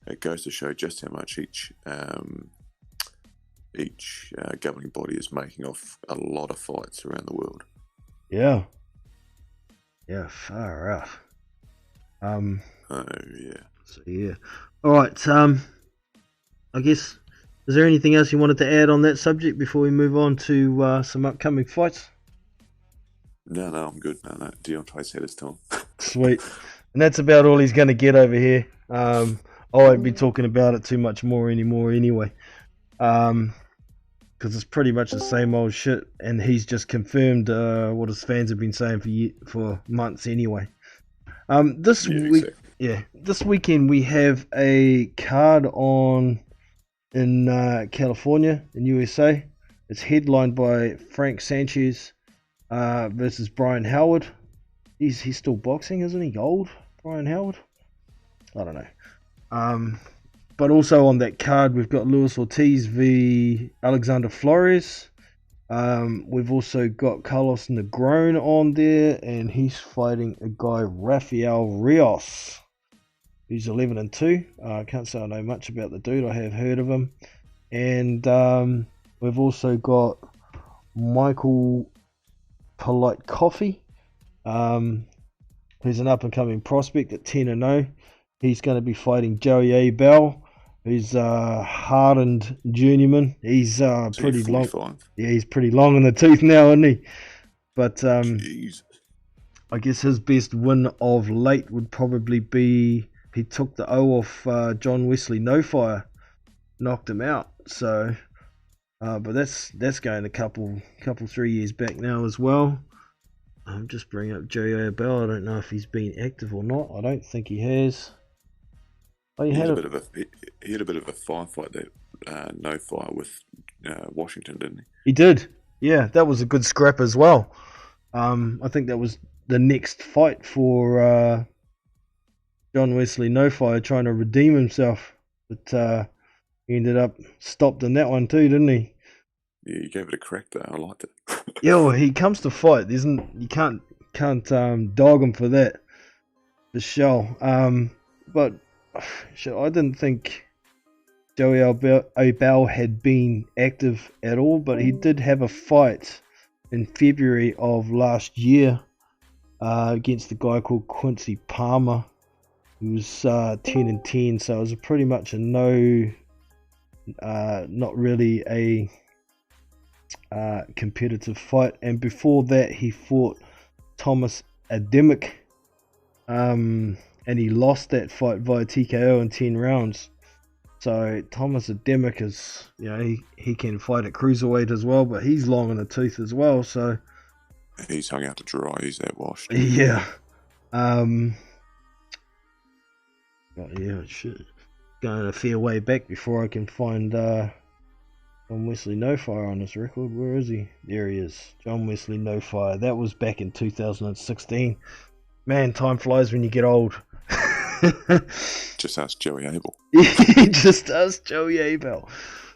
it goes to show just how much each governing body is making off a lot of fights around the world. Yeah. Yeah, far out. Oh yeah. So yeah. All right. I guess, is there anything else you wanted to add on that subject before we move on to some upcoming fights? No, I'm good. No. Deontay's had his time. Sweet. And that's about all he's going to get over here. I won't be talking about it too much more anymore anyway. Because it's pretty much the same old shit. And he's just confirmed what his fans have been saying for months anyway. This weekend we have a card on in California, in USA. It's headlined by Frank Sanchez versus Brian Howard. He's still boxing, isn't he? Old Brian Howard? I don't know. But also on that card we've got Luis Ortiz v Alexander Flores. We've also got Carlos Negron on there, and he's fighting a guy, Raphael Rios. He's 11-2. I can't say I know much about the dude. I have heard of him. And we've also got Michael Polite Coffee, who's an up-and-coming prospect at 10-0. He's going to be fighting Joey A. Bell, who's a hardened journeyman. He's pretty long. Yeah, he's pretty long in the tooth now, isn't he? But Jesus. I guess his best win of late would probably be he took the O off John Wesley No Fire, knocked him out. So, but that's going a couple 3 years back now as well. I'm just bringing up Joey Bell. I don't know if he's been active or not. I don't think he has. Oh, he had a bit of a firefight that No Fire with Washington, didn't he? He did. Yeah, that was a good scrap as well. I think that was the next fight for John Wesley No Fire, trying to redeem himself, but he ended up stopped in that one too, didn't he? Yeah, you gave it a crack though. I liked it. Yeah, well, he comes to fight. You can't dog him for that, for sure. But I didn't think Joey Abel had been active at all, but he did have a fight in February of last year against a guy called Quincy Palmer. He was 10-10, so it was pretty much a no, not really a competitive fight. And before that, he fought Thomas Ademic, and he lost that fight via TKO in 10 rounds. So Thomas Ademic is, he can fight at cruiserweight as well, but he's long in the tooth as well. So he's hung out to dry. He's that washed. Yeah. But yeah, shit. Going a fair way back before I can find John Wesley No Fire on his record. Where is he? There he is. John Wesley No Fire. That was back in 2016. Man, time flies when you get old. Just ask Joey Abel. Just ask Joey Abel.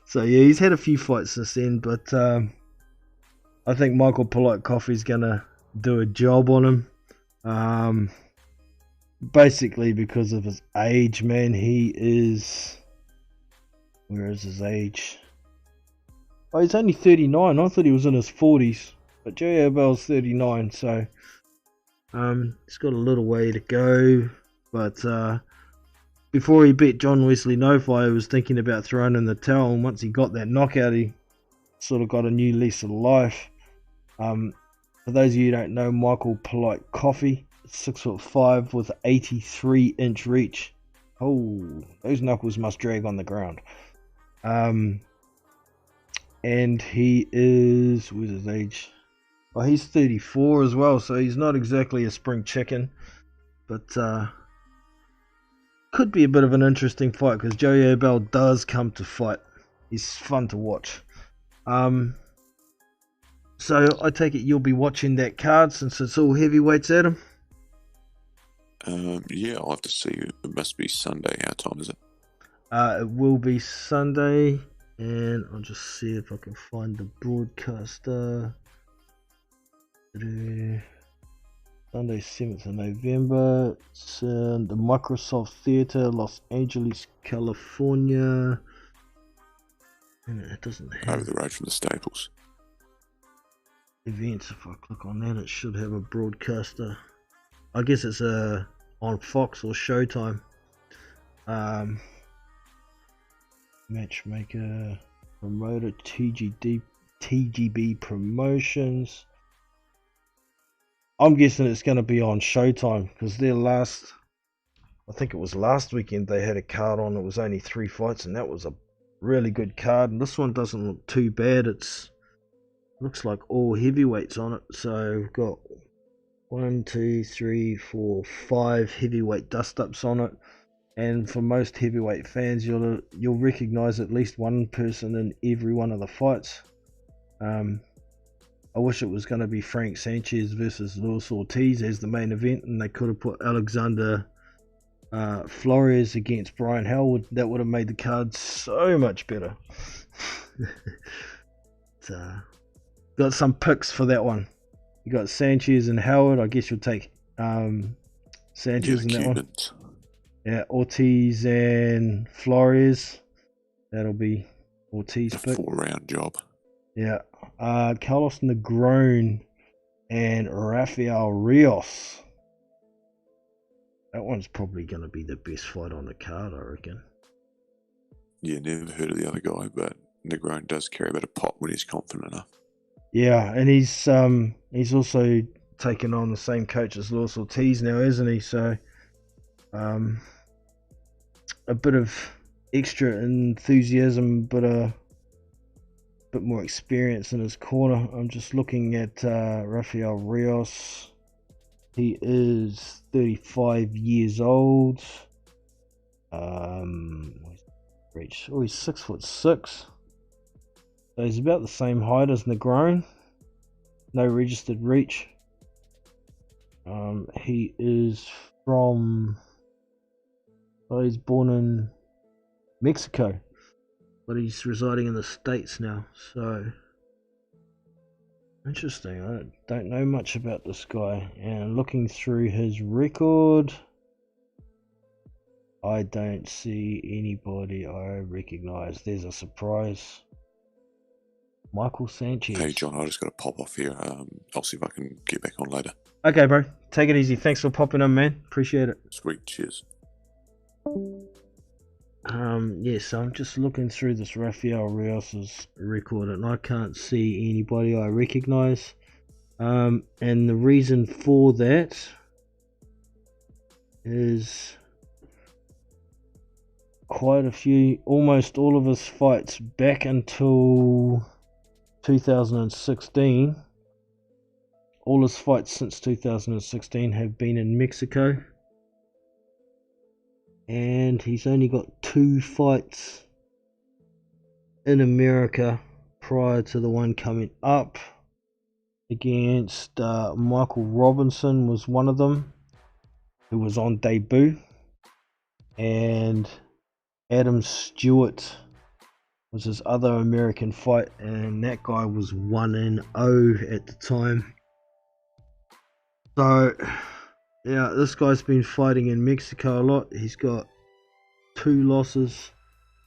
So yeah, he's had a few fights since then, but I think Michael Polite Coffey's gonna do a job on him. Basically because of his age, man. He is... Where is his age? Oh, he's only 39. I thought he was in his 40s. But Joey Abel's 39, so... he's got a little way to go. But before he beat John Wesley No Fire, he was thinking about throwing in the towel. And once he got that knockout, he sort of got a new lease of life. For those of you who don't know, Michael Polite Coffey, 6'5" with 83-inch reach. Oh, those knuckles must drag on the ground. And he is... What's his age? Oh, he's 34 as well, so he's not exactly a spring chicken. But could be a bit of an interesting fight because Joey Abel does come to fight. He's fun to watch. So I take it you'll be watching that card since it's all heavyweights, Adam? Yeah, I'll have to see. It must be Sunday. How time is it? It will be Sunday, and I'll just see if I can find the broadcaster. Sunday, 7th of November. It's in the Microsoft Theater, Los Angeles, California. And it doesn't have over the road from the Staples. Events. If I click on that, it should have a broadcaster. I guess it's on Fox or Showtime. Matchmaker, promoter, TGB Promotions. I'm guessing it's going to be on Showtime because their last, I think it was last weekend, they had a card on. It was only 3 fights, and that was a really good card. And this one doesn't look too bad. Looks like all heavyweights on it. So we've got 1, 2, 3, 4, 5 heavyweight dust-ups on it. And for most heavyweight fans, you'll recognize at least one person in every one of the fights. I wish it was going to be Frank Sanchez versus Luis Ortiz as the main event, and they could have put Alexander Flores against Brian Howard. That would have made the card so much better. Got some picks for that one. You got Sanchez and Howard. I guess you'll take Sanchez in that one. Yeah, Ortiz and Flores. That'll be Ortiz pick. 4-round job. Yeah. Carlos Negron and Raphael Rios. That one's probably going to be the best fight on the card, I reckon. Yeah, never heard of the other guy, but Negron does carry a bit of pop when he's confident enough. Yeah, and he's also taking on the same coach as Luis Ortiz now, isn't he? So a bit of extra enthusiasm, but a bit more experience in his corner. I'm just looking at Raphael Rios. He is 35 years old. Reach. Oh, he's 6'6". So he's about the same height as Negron. No registered reach. He is from. Oh, he's born in Mexico, but he's residing in the States now. So interesting. I don't know much about this guy, and looking through his record, I don't see anybody I recognize. There's a surprise. Michael Sanchez. Hey John, I just got to pop off here. I'll see if I can get back on later. Okay, bro. Take it easy. Thanks for popping in, man. Appreciate it. Sweet, cheers. Yes, I'm just looking through this Raphael Rios' record, and I can't see anybody I recognize. And the reason for that is quite a few, almost all of his fights back until 2016. All his fights since 2016 have been in Mexico. And he's only got 2 fights in America prior to the one coming up against Michael Robinson was one of them, who was on debut, and Adam Stewart was his other American fight, and that guy was 1-0 at the time. So yeah, this guy's been fighting in Mexico a lot. He's got 2 losses.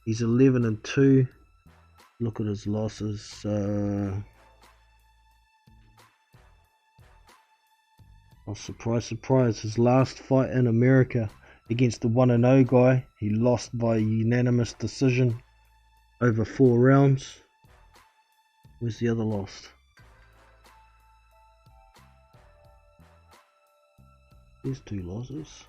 He's 11-2. Look at his losses. Oh, surprise, surprise. His last fight in America against the 1-0 guy, he lost by unanimous decision over 4 rounds. Where's the other loss? There's 2 losses.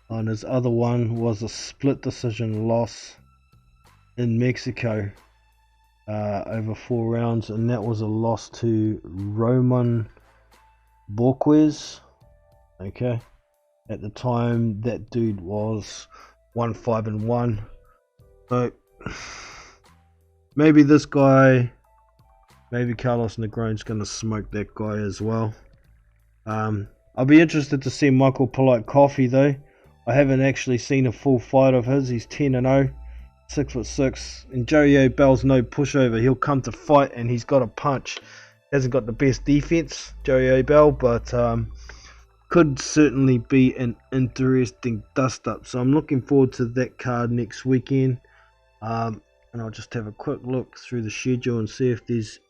And his other one was a split decision loss in Mexico over 4 rounds, and that was a loss to Roman Borquez. Okay, at the time that dude was 1-5-1. So maybe this guy. Maybe Carlos Negron's going to smoke that guy as well. I'll be interested to see Michael Polite Coffee though. I haven't actually seen a full fight of his. He's 10-0, 6'6", and Joey Bell's no pushover. He'll come to fight and he's got a punch. Hasn't got the best defense, Joey Bell, but could certainly be an interesting dust-up. So I'm looking forward to that card next weekend. And I'll just have a quick look through the schedule and see if there's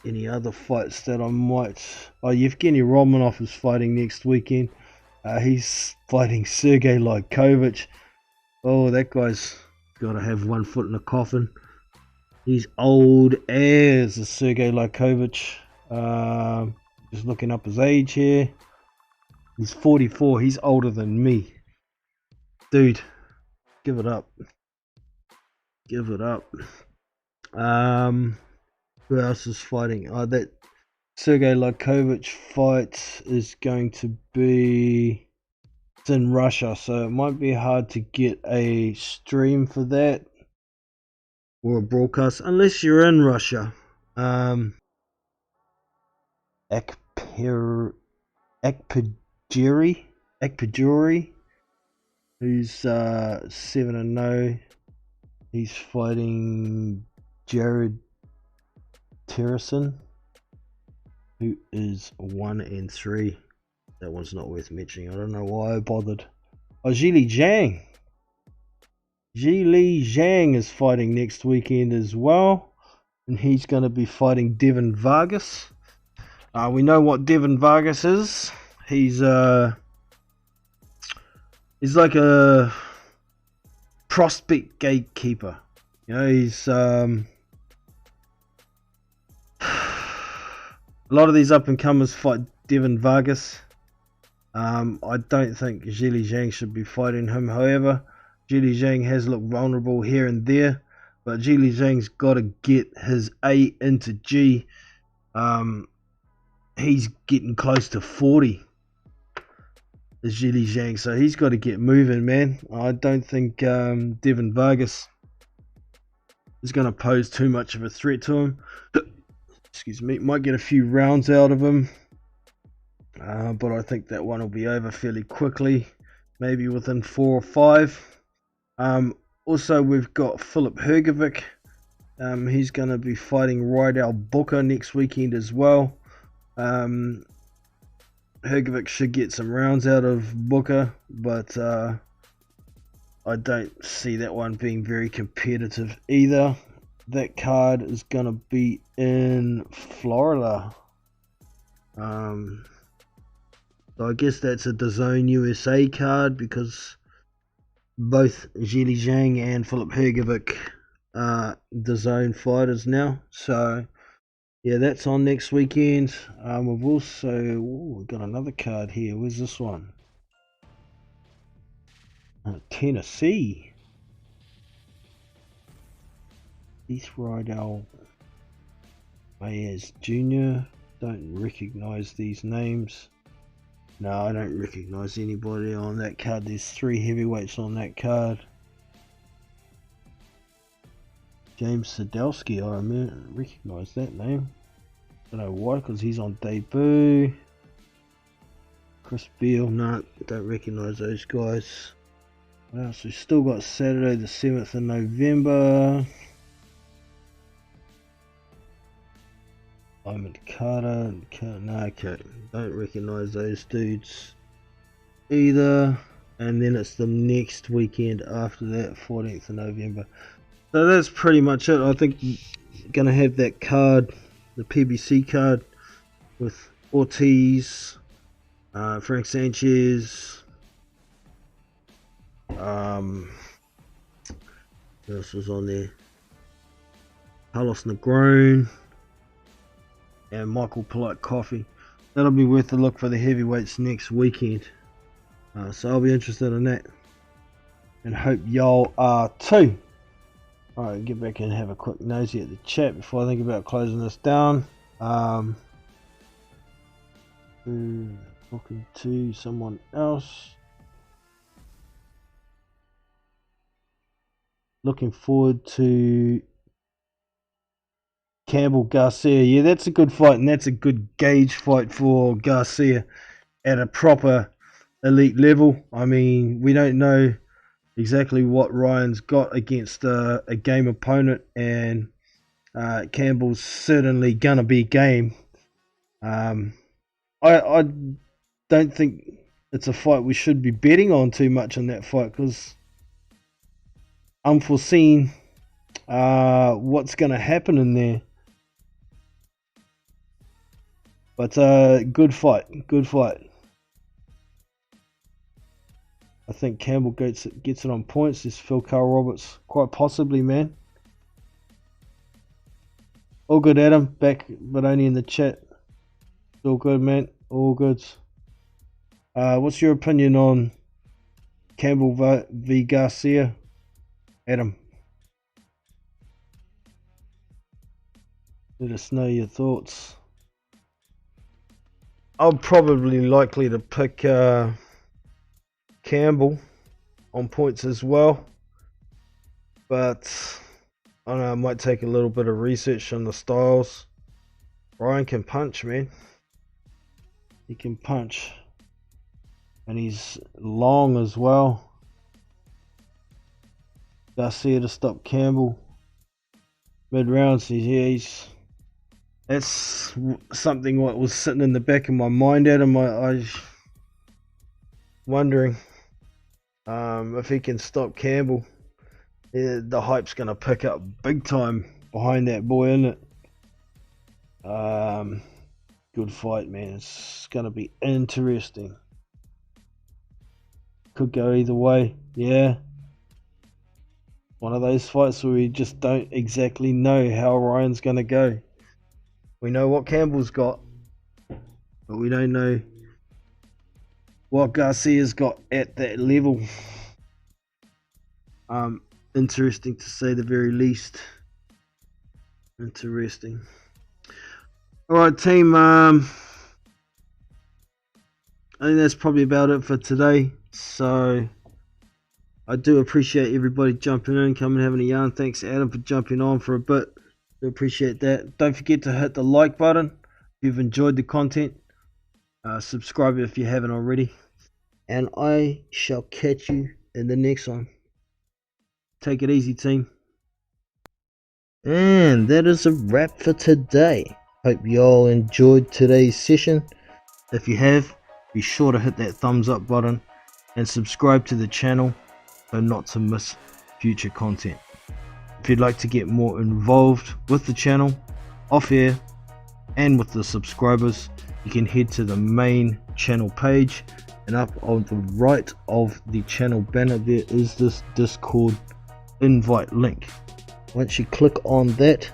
any other fights that I might. Oh, Yevgeny Romanov is fighting next weekend. He's fighting Sergey Lykovich. Oh, that guy's got to have one foot in a coffin. He's old as Sergey Lykovich. Just looking up his age here. He's 44. He's older than me. Dude, give it up. Give it up. Who else is fighting? Oh, that Sergey Lykovich fight is going to be, it's in Russia, so it might be hard to get a stream for that or a broadcast unless you're in Russia. Akpajuri, who's 7-0. He's fighting Jared Terrison, who is 1-3. That one's not worth mentioning. I don't know why I bothered. Oh, Zhili Zhang. Zhili Zhang is fighting next weekend as well, and he's going to be fighting Devin Vargas. We know what Devin Vargas is. He's like a prospect gatekeeper. You know, he's A lot of these up-and-comers fight Devin Vargas. I don't think Zhili Zhang should be fighting him. However, Zhili Zhang has looked vulnerable here and there, but Zhili Zhang's got to get his A into G. He's getting close to 40, the Zhili Zhang, so he's got to get moving, man. I don't think Devin Vargas is going to pose too much of a threat to him. Excuse me, might get a few rounds out of him. But I think that one will be over fairly quickly, maybe within 4 or 5. Also, we've got Filip Hrgovic. He's going to be fighting Rydell Booker next weekend as well. Hrgovic should get some rounds out of Booker, but I don't see that one being very competitive either. That card is going to be in Florida. So I guess that's a DAZN USA card because both Zhili Zhang and Filip Hrgovic are DAZN fighters now. So yeah, that's on next weekend. We've also we've got another card here. Where's this one? Tennessee. East Rydell Mayes Jr. Don't recognize these names. No, I don't recognize anybody on that card. There's 3 heavyweights on that card. James Sadowski, I recognize that name. Don't know why, because he's on debut. Chris Beal, no, don't recognize those guys. What else? We've still got Saturday the 7th of November. Diamond Carter, no, okay, don't recognize those dudes either. And then it's the next weekend after that, 14th of November. So that's pretty much it. I think you're going to have that card, the PBC card, with Ortiz, Frank Sanchez, what else was on there? Carlos Negron, and Michael Polite Coffee. That'll be worth a look for the heavyweights next weekend. So I'll be interested in that. And hope y'all are too. Alright, get back and have a quick nosy at the chat before I think about closing this down. Talking to someone else. Looking forward to Campbell Garcia. Yeah, that's a good fight, and that's a good gauge fight for Garcia at a proper elite level. I mean, we don't know exactly what Ryan's got against a game opponent, and Campbell's certainly gonna be game. I don't think it's a fight we should be betting on too much in that fight, because unforeseen what's gonna happen in there. But good fight. I think Campbell gets it on points. This Phil Carl Roberts, quite possibly, man. All good, Adam. Back, but only in the chat. All good, man. All good. What's your opinion on Campbell v Garcia, Adam? Let us know your thoughts. I'm probably likely to pick Campbell on points as well, but I don't know, I might take a little bit of research on the styles. Ryan can punch, man. He can punch, and he's long as well. Garcia to stop Campbell mid rounds. He's that's something what was sitting in the back of my mind, Adam. I wondering if he can stop Campbell. Yeah, the hype's going to pick up big time behind that boy, isn't it? Good fight, man. It's going to be interesting. Could go either way. Yeah. One of those fights where we just don't exactly know how Ryan's going to go. We know what Campbell's got. but we don't know what Garcia's got at that level. Interesting to say the very least. Interesting. Alright team, I think that's probably about it for today. So I do appreciate everybody jumping in, coming having a yarn. Thanks Adam for jumping on for a bit. Do appreciate that. Don't forget to hit the like button if you've enjoyed the content. Subscribe if you haven't already. And I shall catch you in the next one. Take it easy, team. And that is a wrap for today. Hope you all enjoyed today's session. If you have, be sure to hit that thumbs up button and subscribe to the channel so not to miss future content. If you'd like to get more involved with the channel, off air, and with the subscribers, you can head to the main channel page, and up on the right of the channel banner there is this Discord invite link. Once you click on that,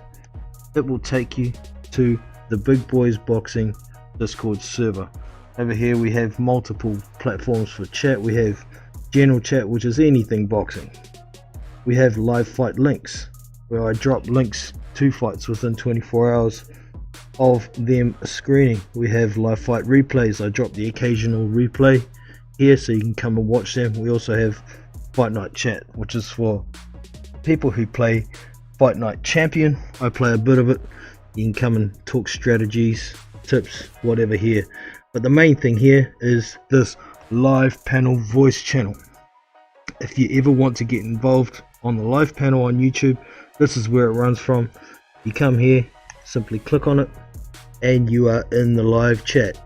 it will take you to the Big Boys Boxing Discord server. Over here we have multiple platforms for chat. We have general chat, which is anything boxing. We have live fight links, where I drop links to fights within 24 hours of them screening. We have live fight replays. I drop the occasional replay here so you can come and watch them. We also have Fight Night Chat, which is for people who play Fight Night Champion. I play a bit of it. You can come and talk strategies, tips, whatever here. But the main thing here is this live panel voice channel. If you ever want to get involved on the live panel on YouTube, this is where it runs from. You come here, simply click on it, and you are in the live chat.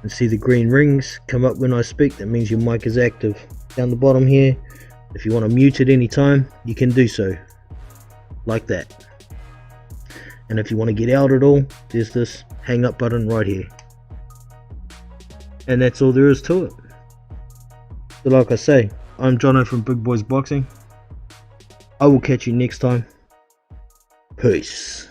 And see the green rings come up when I speak. That means your mic is active. Down the bottom here, if you want to mute at any time, you can do so, like that. And if you want to get out at all, there's this hang up button right here. And that's all there is to it. So like I say, I'm Jono from Big Boys Boxing. I will catch you next time. Peace.